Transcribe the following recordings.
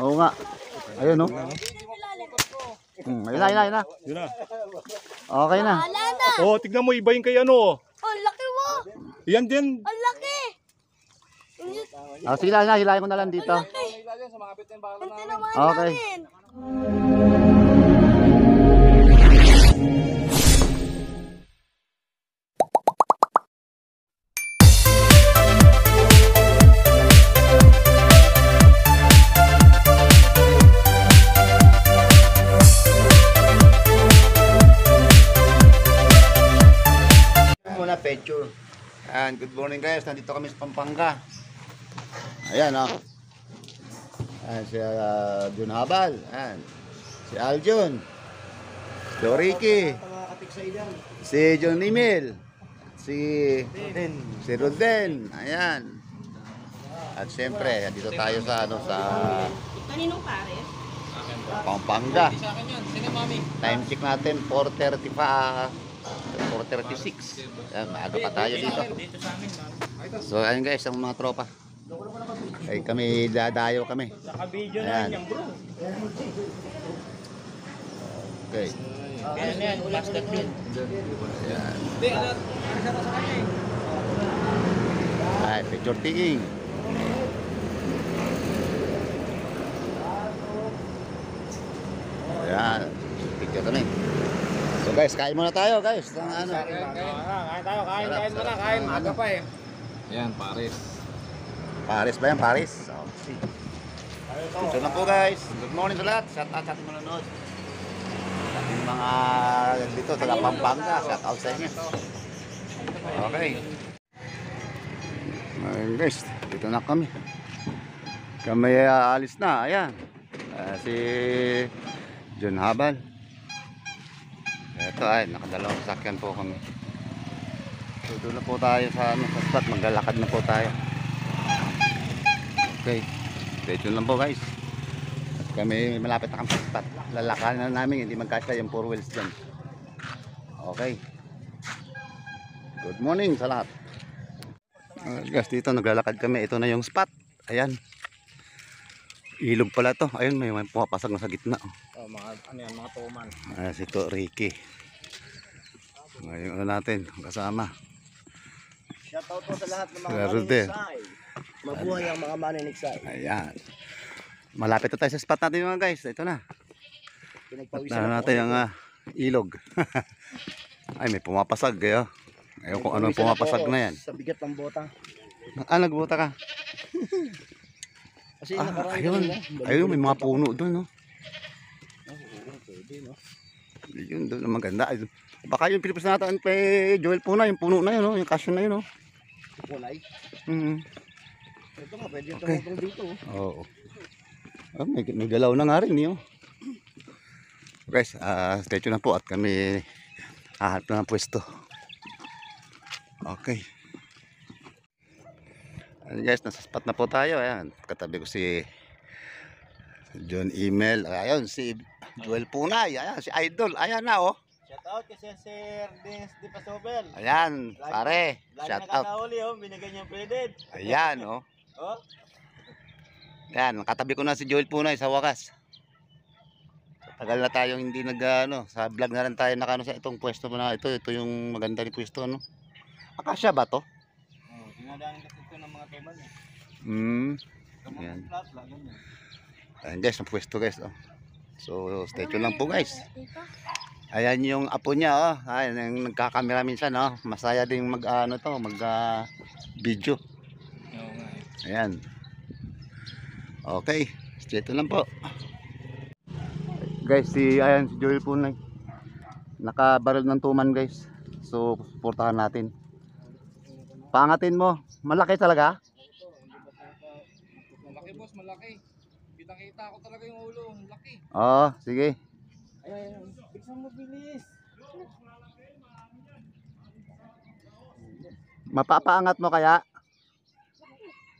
Oo nga. Ayun, no? Ayun na. Yun na. Okay na. Oh, tignan mo, iba yung kay ano. Oh, laki mo! Yan din. Ang laki! Sige na, hilahin ko na lang dito. Ang tinamaan Okay. namin! Muna picture. And good morning guys, nandito kami sa Pampanga. Ayan oh. Ayan si Jun Habal. Ayan. Si Aljun. Si Ricky. Si John Emil. Si Roden. Ayan. At siyempre, nandito tayo sa sa Kaninong pare? Pampanga. Time check natin 4:36. Ayan, maaga pa tayo dito. So ayun guys, ang mga tropa. Ay kami dadayo kami. Naka-video Ayan. na yan, bro. Okay. Ano yan, plastic yun. Ayan. Hindi, alat. Isa ka sa kanya eh. Ay, picture taking. Ayan. Picture kami. So guys, kain muna tayo guys. Ano? Kain tayo, kain muna, kain. Maaga pa eh. Yan, Paris. Paris ba yan? Paris? Okay. Ito na po guys. Good morning sa lahat. Shout out sa ating manonood. Sa ating mga dito sa Pampanga. Shout out sa inyo. Okay. Ayun guys. Dito na kami. Kami alis na. Ayan. Si Jun Habal. Ito ay nakadalawang sasakyan po kami. So doon na po tayo sa spot. Maglalakad na po tayo. Okay. Stay tuned lang po guys. At kami malapit na kami sa spot. Lalakarin na namin. Hindi magkasya yung 4 wheels dyan. Okay. Good morning sa lahat. Guys, dito naglalakad kami. Ito na yung spot. Ayan. Ilog pala to. Ayun, may pumapasag na sa gitna. Oh, mga, ano yan, mga tuman. Si to Ricky. Ngayon natin kasama. Shoutout po sa lahat ng mga Rode. maniniksay. Mabuhay ang mga maniniksay. Ayan. Malapit na tayo sa spot natin mga guys. Ito na. Pinagpawisan Tignan natin ang ilog. Ay, may pumapasag. Ayaw kung anong pumapasag na yan. Sa bigat ng bota. Nagbuta ka. Kasi nakaraan Ayun. Ayun, may mga puno doon. No? Pwede, no? Yun, doon ang maganda. Baka yung Pilipinas natin kay Joel Puna, yung puno na yun, no? Yung cashew na yun. No? Kulay. Ito nga, pwede yung tumutong dito. Oo. May galaw na nga rin yun. Guys, stay tuned na po at kami hahanap na ng pwesto. Okay. Ayan guys, nasa spot na po tayo. Ayan, katabi ko si John Emil. Ayan, si Joel Punay. Ayan, si Idol. Ayan na, oh. Shoutout kasi Sir Dins Di Pasobel. Ayan, pare. Shout out. Nakakahuli, oh. Binigay niyang pleded. Ayan, oh. Oh. Ayan, katabi ko na si Joel Punay sa wakas. Tagal na tayong hindi sa vlog na rin tayo nakano sa itong pwesto mo na ito. Ito yung maganda ni pwesto, no? Akasya ba to? Oh, dinadaanan kasi ito ng mga tuman eh. Ayan. Flat, ganyan. Ayan guys, ang pwesto guys, oh. So, stay tuned lang po guys. Ayan yung apo niya, oh. Ayan, yung nagkakamera minsan, oh. Masaya din mag video. Oo nga eh. Ayan. Okay, stay tuned lang po. Guys, si Joel Punay. Nakabaril ng tuman guys. So, suportahan natin. Pangatin mo. Malaki talaga? Malaki boss, malaki. Kita-kita ko talaga yung ulo, malaki. Oo, sige. Ay, bigsan mo bilis. Mapapaangat mo kaya?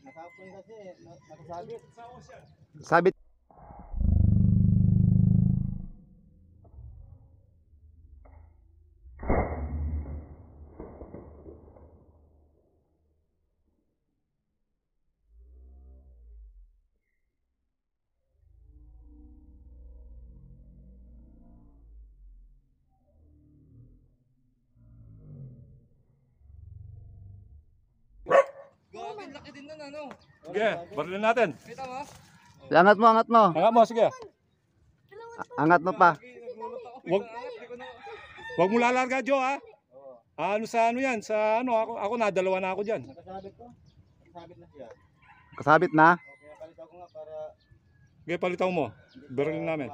Nakapon kasi, nakasabit. Sabit. laki din nun ano. Sige, barilin natin. Kita mo? Angat mo, angat mo. Angat mo, sige. Angat mo pa. Wag mo lalarga, Jo, ha? Ano sa ano yan? Sa ano, ako nadalawa na ako dyan. Kasabit ko. Kasabit na siya. Kasabit na. Kaya palitan ko nga para... Sige, palitaw mo. Barilin namin.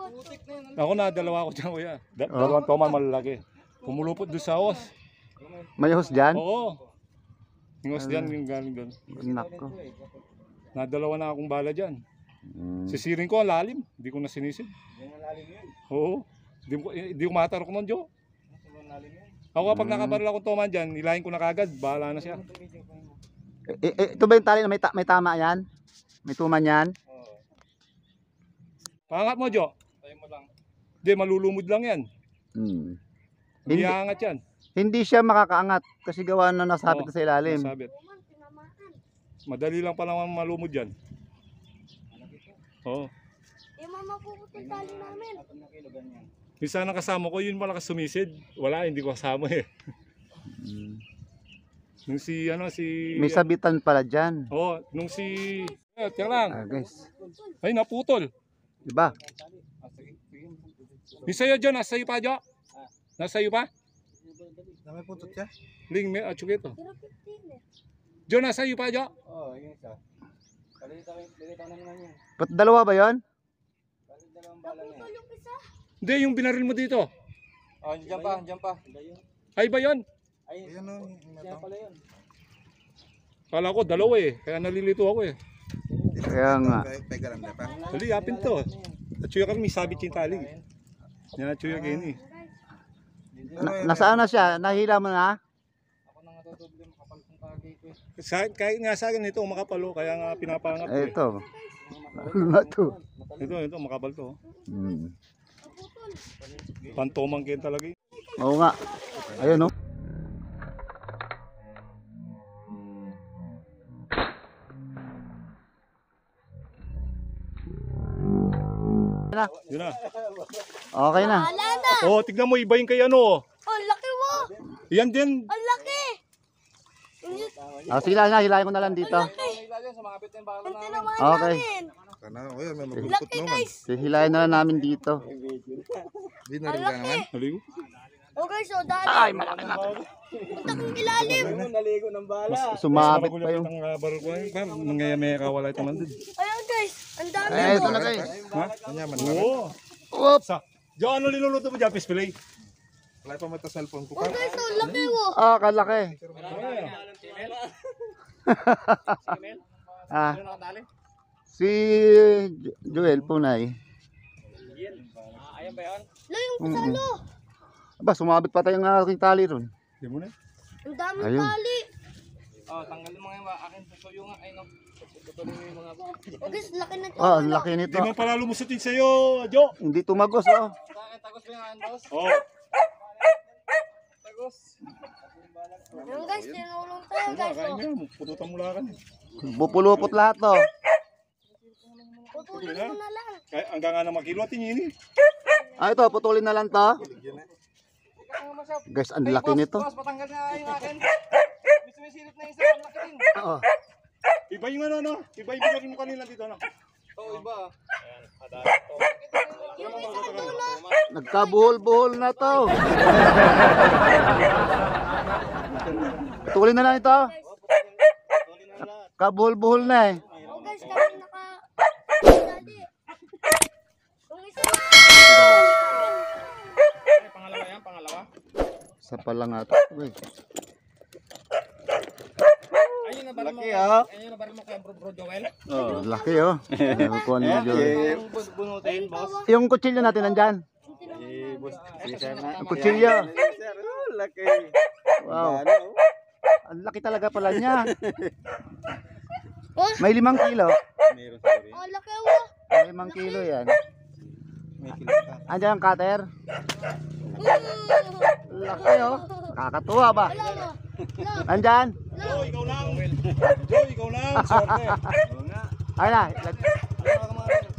Putik na yun. Ako nadalawa ako dyan, kuya. Dalawang toman malalaki. Pumulupot doon sa hos. May hose dyan? Oo. Yung hos dyan, yung galing doon. Nako. Nadalawa na akong bala dyan. Mm. Sisirin ko ang lalim. Hindi ko na sinisid. Yan ang lalim yun. Oo. Hindi ko matarok nun, Jo. Sobrang lalim yun. Ako kapag nakabaril akong toman dyan, ilahin ko na kagad. Bahala na siya. Ito ba yung tali na may tama yan? May tuman yan? Pangat mo, Jo. Tayo mo lang. Hindi, malulumod lang yan. Hmm. Hindi Hindi- aangat yan. Hindi siya makakaangat kasi gawa na nasabit Oo, na sa ilalim. Nasabit. Madali lang pa naman malumod yan. Oo. Eh, mama, puputol tali namin. Yung sana kasama ko, yun malakas sumisid. Wala, hindi ko kasama eh. Mm. Nung si, ano, si... May sabitan pala dyan. Oo, nung si... Tiyan lang. Guys. Ay, naputol. Diba? Yung sa'yo, Jo, nasa sa'yo pa, Jo? Nasa sa'yo pa? May putot siya? Ling, may atsuk ito. Jo, nasa sa'yo pa, Jo? Oo, yung isa. Palitan na naman yun. Ba't dalawa ba yon? Balik dalawang bala na yan. Hindi, yung binaril mo dito. Oh, dyan pa, dyan pa. Ay ba yun? Ay, yun o. Siya pala yun. Kala ko, dalawa eh. Kaya nalilito ako eh. Kaya nga. Pegaram na pa. Dali, yapin to. Atsuya kami, may sabit yung tali. Yan, atsuya kayo ni. Nasaan na siya? Nahila mo na? Ako na nga tutuloy makapal kong tagay ko eh. Kahit nga sa akin ito, makapalo. Kaya nga pinapangat ko eh. Ito. Ano na to? Ito, makapal to. Hmm. Pantomang kayo talaga eh. Oo nga. Ayun, no? Yun na. Okay na. Wala na! Oh, tignan mo, iba yung kay ano. Oh, laki mo! Yan din. Ang laki! Sige lang, hilahin ko na lang dito. Ilalim, sumabit na yung bala namin. Tinamaan Okay. namin! Sana, o yan, may Laki, guys! Hilahin na lang namin dito. Di Ang laki! Naligo. Oh, guys, oh, dali! Ay, malaki na. Punta kong ilalim! Naligo ng bala. Sumabit pa yung... Ang baril ko. Nangyayamaya ka, wala ito man din. Ayan, guys! Ang dami Eh, ito mo! na guys. Ha? Kanyaman Oo. Oops. Sa. Jo, ano niluluto mo dyan? Fish fillet? Wala pa mata cellphone ko Oh, guys, oh, laki mo! Ah, kalaki. Ah. Si Joel Punay. Ayan ba yan? Lo, yung kasalo! Aba, sumabit pa tayong aking tali ron. Hindi mo na. Ang dami Ayun. tali! Oh, tanggalin mo nga yung akin tutuyo nga ay no. Tutuloy mo yung mga Oh, guys, laki na to! Oh, ang laki Hindi nito. man pala lumusutin sa'yo, Jo. Hindi tumagos, oh. Bakit tagos mo yung akin, boss? Oh. Tagos. Ayan, guys, tinulong tayo, guys, Kain oh! mo, pututan mo lakan. Bupulupot lahat, oh. Putulin mo na lang! Kaya hanggang nga na makilo at tingini. Ah, ito, putulin na lang to. Guys, ang laki nito. Boss, patanggal nga yung akin. Gusto mo yung silip na isa, ang laki din. Oo. Iba yung ano, no? Iba yung binagin mo kanina dito, no? Oo, iba. Yung isa sa dulo! Nagkabuhol-buhol na to. Putulin na lang ito. Kabuhol-buhol na eh. Oh, guys, kami naka... Dali! Yung isa Pangalawa yan, pangalawa. Isa pa lang ata. Uy. Ayun na baril mo. Laki, ah. Ayun na baril mo kay Bro Joel. Oh, laki oh. Nakukuha ni Joel. Bunutin, boss. Yung kutsilyo natin nandyan. Ang kutsilyo. Laki. Wow. Ang laki talaga pala niya. Oh, May 5 kilo. Meron sa rin. oh, laki mo! May 5 kilo yan. May kilita. Andiyan ang cutter. Laki oh. Kakatuwa ba? Wala mo! Wala! Andyan. Jo, ikaw lang. Jo, ikaw lang. Sorte. Ay na.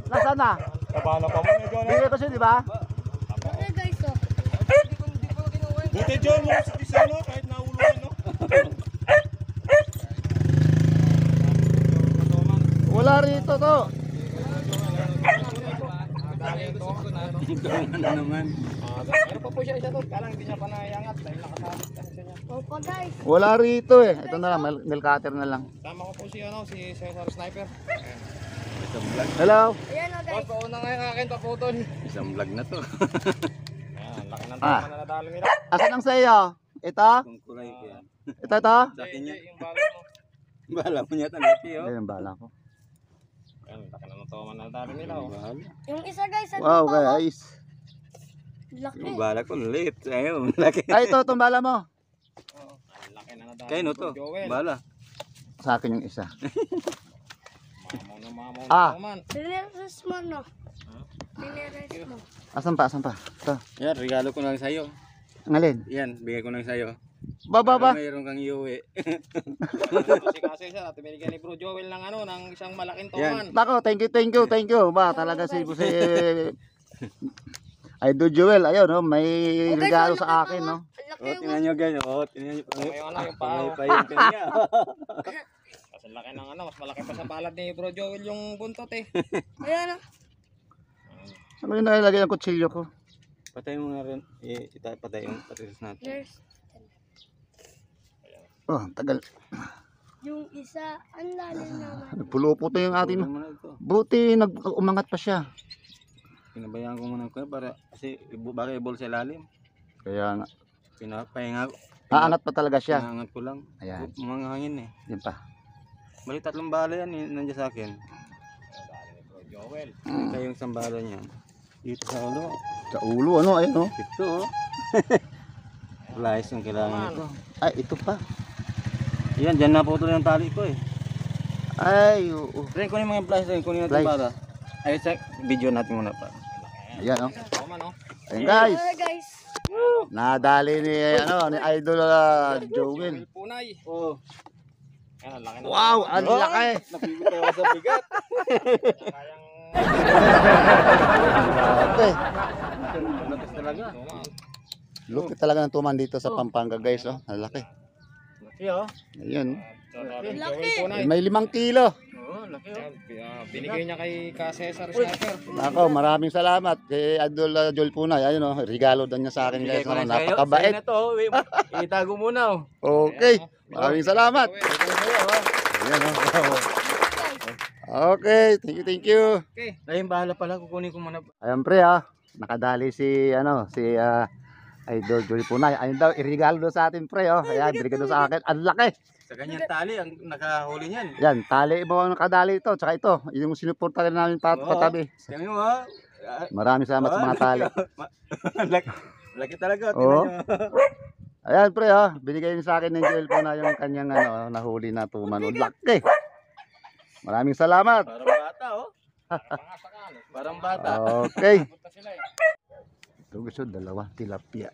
Nasaan na? Taba na pa mo, Jo, no? Dito siya, di ba? Okay, guys, oh! Buti, Jo, mo sa isa, no? Kahit nauluan, no? Wala rito to. Ano naman? Meron pa po siya isa doon. Kala hindi niya pa naiangat dahil nakasabit kasi siya niya. Opo guys. Wala rito eh. Ito na lang, nail cutter na lang. Tama ko po si Cesar Sniper. Isang vlog. Hello. Ayan o Boss, guys. pauna ngayon akin paputol. Isang vlog na to. Ayan, laki ng Ah. tama na nadalo nila. Asan ang sayo? Ito? Kung kulay ko yan. Ito, ito? Sa akin yan. Yung balon mo. Bahala mo niya talaki oh. Ayun, bala ko. Ayan, laki na ng tama na nadalo nila. Oh. Bahala. Yung isa guys. Ano Wow, pa, oh? guys. Laki. Yung bala ko liit. Ayun, laki. Ay, ito, itong bala mo. Ang laki na nadalo. Kayo no ni to. Joel. Bala. Sa akin yung isa. Mamaw Ah. na naman. Dineres mo no. Dineres mo. Asan pa, asan pa? Ito. Yan, regalo ko lang sa'yo. Ang alin? Yan, bigay ko lang sa'yo. Baba ba? Para mayroon kang iuwi. Kasi siya, binigyan ni Bro Joel ng ano, ng isang malaking toman. Nako, thank you, thank you, thank you. Ba, talaga si Idol Joel, ayun, no, may regalo sa akin, no. Ang laki Oh, mo. tingnan nyo ganyan. Oh, tingnan nyo. May ano, yung paa. May pa yung kanya. Kasi laki ng ano, mas malaki pa sa palad ni Bro Joel yung buntot eh. Ayan o. Saan ko yung nalagay ang kutsilyo ko? Patay mo nga rin. Patay yung patisis natin. There's Oh, tagal. yung isa. Ang lalim naman. Nagpuluputo yung ating. Kunin mo na ito. Buti, umangat pa siya. Pinabayaan ko muna ko para kasi baka ibol sa ilalim. Kaya nga, Pinapahinga ko. aangat pa talaga siya. Pinahangat ko lang. Ayan, Mga hangin eh. yan pa. Bali 3 bala yan nandiyan sa akin. Nadalo ni Bro Joel. Ito yung isang bala niya. Dito sa ulo. Sa ulo, ano, ayun, no. Ito oh. Flies yung kailangan ito. Ay, ito pa. Yan, dyan naputol yung tali ko eh. Ay, oo. Ren, kunin mo yung flies rin. Kunin natin Flies. bala. Ay, check. Video natin muna pa. Ayan, no. Toman oh. Ayun, guys. Ayan guys. Nadali ni, ano, ni Idol Joel. Punay. Oh. Ayan, ang laki ng Wow, ang laki. Napipitaw ako sa bigat. kayang Grabe. Lakas talaga. tuman. Lupit talaga ng tuman dito sa Pampanga, guys, oh. Ang laki. Laki oh. Ayun. Joel Laki. Punay. May 5 kilo. Oo, laki oh. Ayan, binigay niya kay Cesar Sniper. Ako, maraming salamat kay Idol Joel Punay. Ayun, oh, regalo daw niya sa akin, guys. Bigay ko lang sa'yo. Napakabait. Sa'yo na to. Itago muna oh. Okay. Ayan, oh. Maraming salamat. Ayan, oh. Okay, thank you, thank you. Okay. Ayun, bahala pala. Kukunin ko muna. Ayan, pre, ah. Nakadali si, ano, si Idol Joel Punay. Ayun daw, irigalo daw sa atin, pre, oh. Ayan, binigay daw sa akin. Ang laki. Sa kanyang tali, ang nakahuli niyan. Yan, tali mo ang nakadali ito. Tsaka ito, yung sinuporta rin namin katabi. Kami mo ha. Maraming salamat sa mga tali. laki, laki talaga. Oo. Tingnan nyo. Ayan, pre, oh. Binigay niyo sa akin ng Joel Punay yung kanyang, ano, nahuli na tuman. Laki. Maraming salamat. Parang bata oh. Parang bata. Okay. Punta sila eh. Ito gusto, 2 tilapia.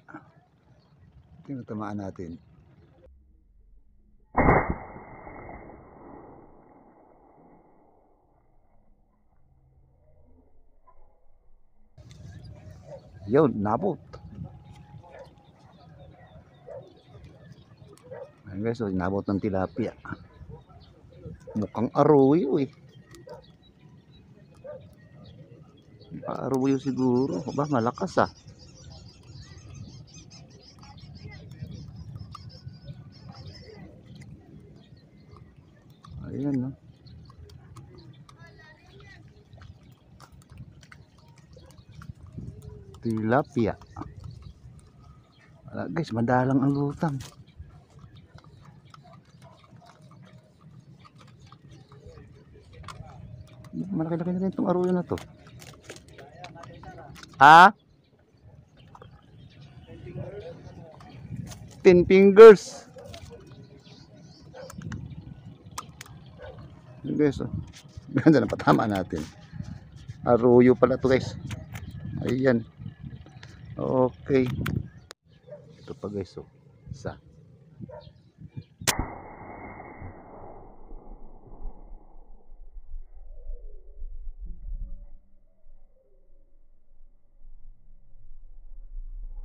Tinatamaan natin. Yun, nabot. Ayun guys, so, nabot ng tilapia. Mukhang arroyo eh. Arroyo siguro. Ba, malakas ah. Ayan no. Tilapia. Wala guys, madalang ang lutang. Malaki-laki na rin itong arroyo na to. Ha? 10 fingers. Yun guys, oh. Ganda na patama natin. Arroyo pala to guys. Ayan. Okay. Ito pa guys, oh. Isa.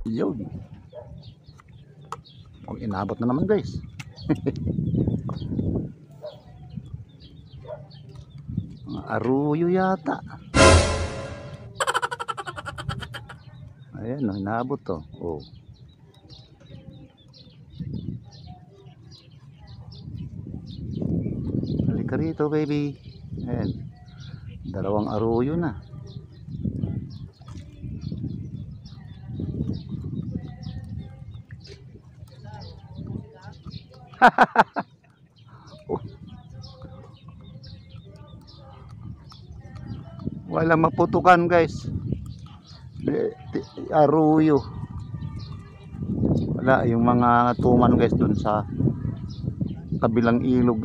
Yun. Oh, inabot na naman guys. Aruyo yata. Ayan, inaabot to. Oh. Halika rito, baby. Ayan. Dalawang aruyo na. Oh. Walang maputukan, guys. Aruyo. Wala yung mga tuman, guys, dun sa kabilang ilog,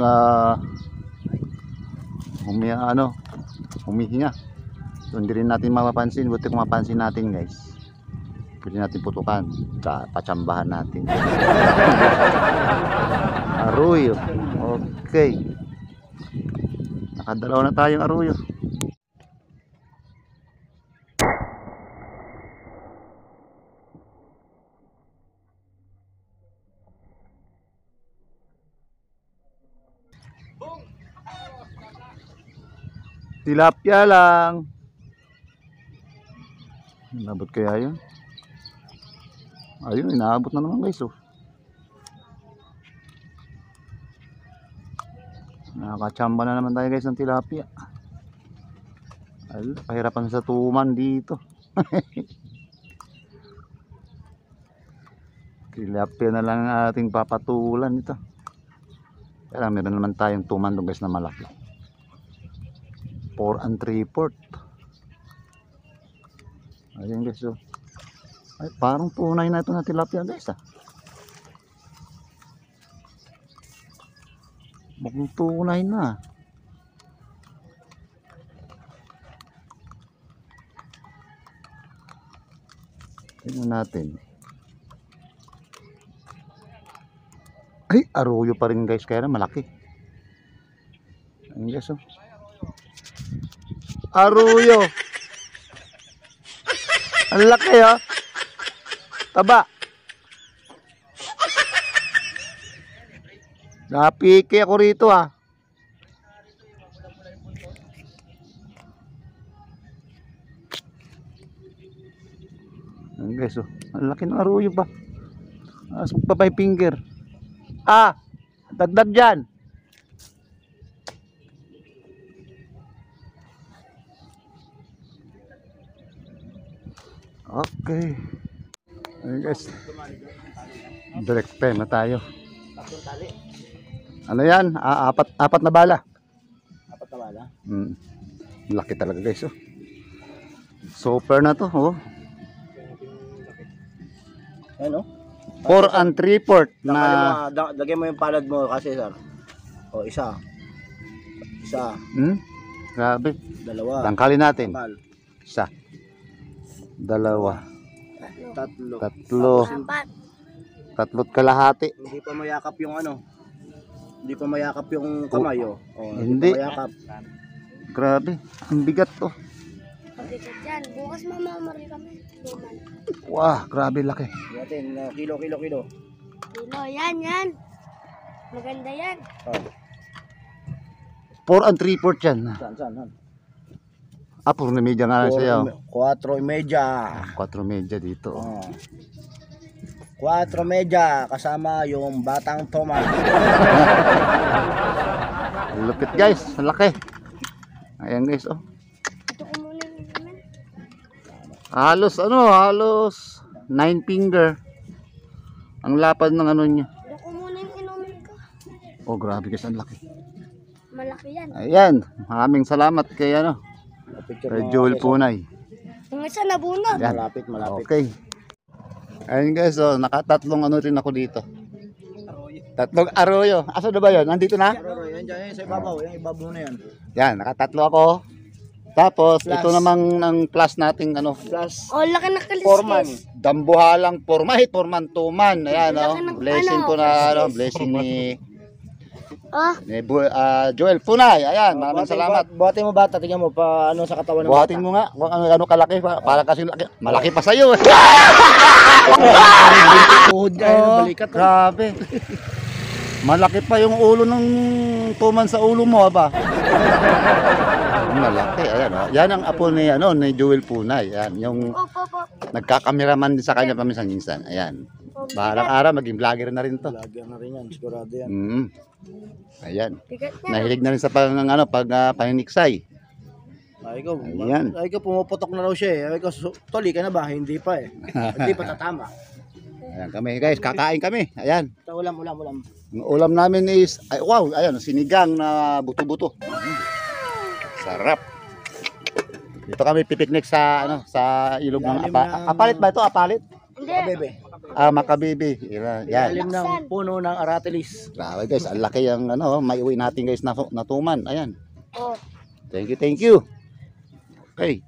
humihinga. So, hindi rin natin mapapansin. Buti kung mapansin natin, guys, pwede natin putukan, patsambahan natin. Aruyo. Okay, nakadalawa na tayong aruyo. Tilapia lang. Inabot kaya yun? Ayun, inaabot na naman, guys. Oh. Nakakachamba na naman tayo, guys, ng tilapia. Ay, kahirapan sa tuman dito. Tilapia na lang ang ating papatulan ito. Kaya meron naman tayong tuman doon, guys, na malaki. 4 3/4. Ayan, guys. Oh. Ay, parang tunay na ito na tilapia, guys. Mukhang tunay na. Tingnan natin. Ay, aruyo pa rin, guys. Kaya na malaki. Ayan, guys. Oh. Aruyo. Ang laki, oh. Taba. Napiki ako rito, ah. Ayan, guys, oh. Ang laki ng aruyo pa. Pa 5 finger. Ah, dagdag dyan. Okay. Ayan, guys. Direct pen na tayo. Ano yan? Apat na bala. Apat na bala? Laki talaga, guys. Oh. Super na to. Oh. Ayan, oh. 4 3/4 na. Lagyan mo yung palad mo kasi, sir. O, isa. Isa. Grabe. Dalawa. Tangkalin natin. Takal. Isa. Dalawa. Tatlo. Tatlo. Apat. Tatlo't kalahati. Hindi pa mayakap yung ano. Hindi pa mayakap yung kamay, oh. Hindi. Pa mayakap. Grabe. Ang bigat to. Pabigat yan. Bukas mamamari kami. Luman. Wah, grabe laki. Natin, kilo. Kilo. Yan. Maganda yan. Oh. 4 3/4 yan. Saan? 4 na media nga lang sa'yo. 4.30. 4 media dito. Oh. 4.30 kasama yung batang Thomas. Lupit, guys. Ang laki. Ayan, guys. Oh. Ito ko muna yung naman. Halos 9 finger. Ang lapad ng ano niya. Ito ko muna yung inumin ko. Oh, grabe, guys. Ang laki. Malaki yan. Ayan. Maraming salamat kay kay Joel Punay. Yung isa nabunod. Yan. Malapit. Okay. Ayun, guys, oh, nakatatlong ano rin ako dito. Tatlong aroyo. Asa na ba yun? Nandito na? Yan dyan, sa ibabaw. Yung ibabaw na yan. Yan, nakatatlo ako. Tapos, Plus. ito namang ng plus nating Plus Oh, laki na kaliskis. Foreman. dambuhalang pormahit, porman tuman. Ayan, Laki ng blessing ano, ko na, kaliskis. blessing ni Ah, Joel Punay. Ayan, maraming salamat. Buhatin mo bata, tingnan mo pa ano sa katawan ng Buhatin bata. mo nga, kung ano kalaki, para kasi laki, malaki pa sa'yo. Tuhod niya, balikat. Grabe. Malaki pa yung ulo ng tuman sa ulo mo, ba? malaki. Ayan, oh. Yan ang apo ni, ni Joel Punay. Ayan, yung Opo, po. nagkakameraman din sa kanya paminsan-minsan. Ayan. Bahalang araw, maging vlogger na rin to. Lagyan na rin yan, sigurado yan. Ayan. Bigat niya. Nahilig na rin sa paniniksay. Ayan. Ay ko, pumuputok na raw siya eh. Ay ko, tol, ka na ba? Hindi pa eh. Hindi pa tatama. Ayan kami guys, kakain kami. Ayan. Ito, ulam. Ang ulam namin is, ayan, sinigang na buto-buto. Sarap. Dito kami pipiknik sa sa ilog ng apalit ba ito? Apalit? Hindi. Bebe. Makabibi. Yan. Ilalim ng puno ng aratilis. Grabe guys, ang laki ang maiuwi natin guys na tuman. Ayan. Oh. Thank you. Okay.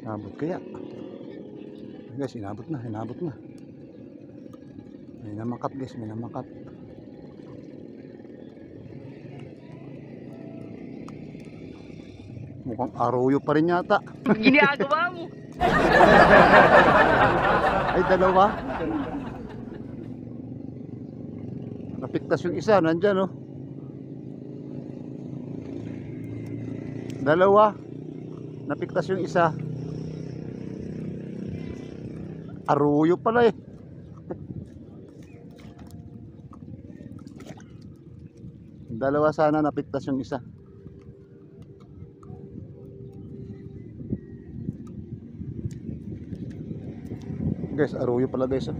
Inabot kaya. Guys, inabot na. May namakat guys, may namakat. Mukhang arroyo pa rin yata. Ginagawa mo. Ay, dalawa. Napiktas yung isa, nandyan oh. Dalawa. Napiktas yung isa. Arroyo pala eh. Dalawa sana napiktas yung isa. Guys, arroyo pala guys oh.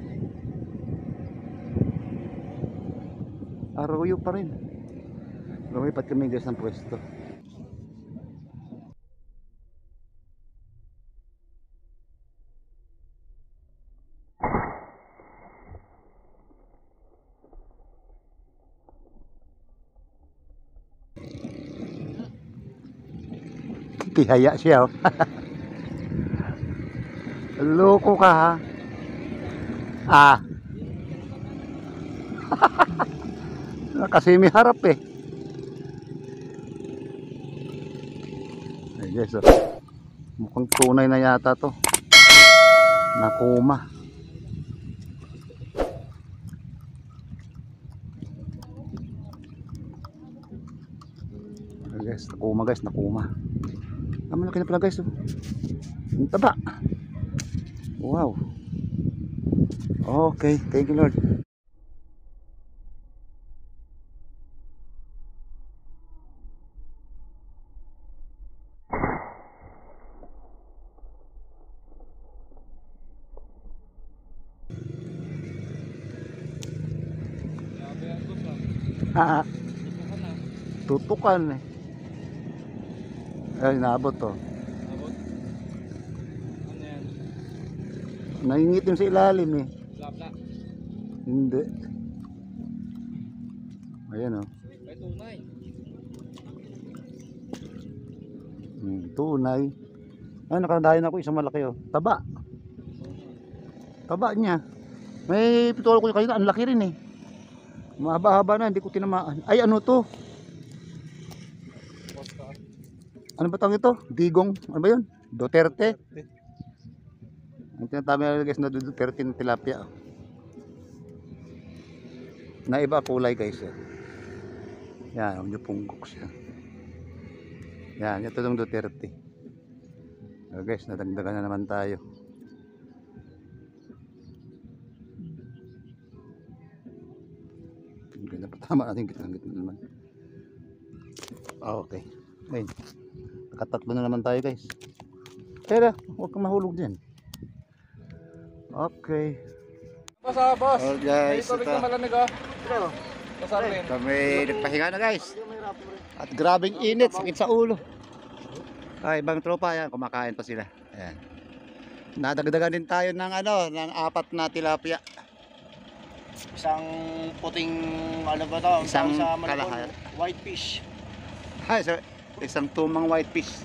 Arroyo pa rin. Lumipat kami guys ng pwesto. Tihaya siya oh. Loko ka ha. Kasi may harap eh. Ay guys oh. Mukhang tunay na yata to. Nakuma. Ay guys, nakuma. Ang malaki na pala guys oh. Ang taba. Wow. Okay, thank you Lord. Tutukan eh. Ay, naabot to. Abot. Ano yan? Nangingitim sa ilalim eh. Lapla. Hindi. Ayan oh. May tunay. Tunay. Ay, nakadayan ako isang malaki oh. Taba. Taba niya. May pitolo ko kanina, ang laki rin eh. Mahaba-haba na, hindi ko tinamaan. Ay, ano to? Ano ba tawag ito? Digong, ano ba yun? Duterte. Ang tinatawag nila guys na Duterte ng tilapia. Na iba kulay guys. Yan, yung punggok siya. Yan, ito yung Duterte. So guys, nadagdagan na naman tayo. Ganda pa, tama natin gitna naman. Okay. Ayun. Nakatatlo na naman tayo guys. Pero huwag kang mahulog dyan. Okay. Boss, boss. Oh guys, May tubig ito. na malamig oh. Kasarlin. Kami nagpahinga na guys. At grabing init, sakit sa ulo. Ay, ibang tropa yan, kumakain pa sila. Ayan. Nadagdagan din tayo ng ng 4 na tilapia. Isang puting, ano ba to? Isang Sa Malabon, kalahal. white fish. Ay, so, isang tumang white fish.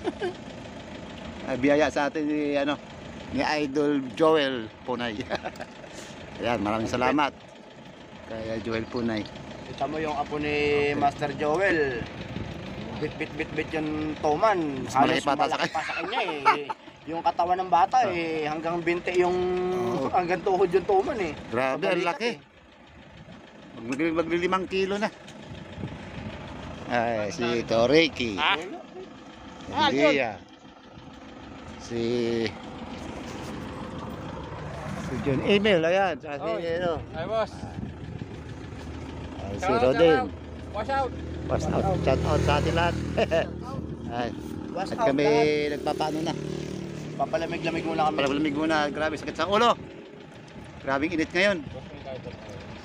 Ay, biyaya sa atin ni Idol Joel Punay. Ayan, maraming salamat kay Joel Punay. Kita mo yung apo ni Master Joel. Bit yung toman. Mas malaki Halos pa malaki pa sa kanya eh. Yung katawan ng bata eh, hanggang 20 yung, Oo. hanggang tuhod yung toman eh. Grabe, ang Pabalikat laki. eh. Magli 5 kilo na. Ay, si Toriki. India. Si John Emil, ayan. Saka si, ano, Ay, boss. si Shout out, Rodin. shout out. Watch out. Watch out. Shout out sa atin lahat. Ay, Watch at out kami lahat. nagpapaano na. Papalamig-lamig muna kami. Palalamig muna. Grabe, sakit sa ulo. Grabing init ngayon.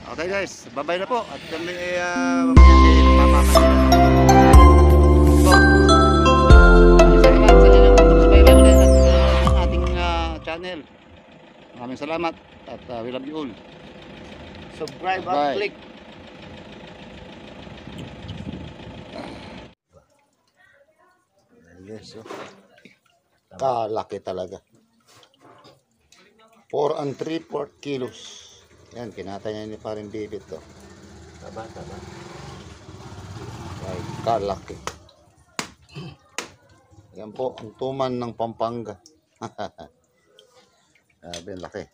Okay guys, bye-bye na po. At kami mamaya salamat sa inyong pagsubaybay ulit at ating channel. Maraming salamat at we love you all. Subscribe Bye. at click. Yes, oh. Kalaki talaga. 4 and 3/4 kilos. Yan, kinatay niya ni paring bibit to. Taba. Ay, kalaki. Yan po, ang tuman ng Pampanga. Grabe, ang laki.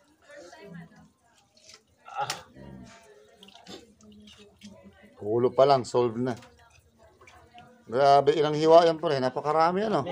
Ulo pa lang, solve na. Grabe, ilang hiwa yan pre, napakarami ano.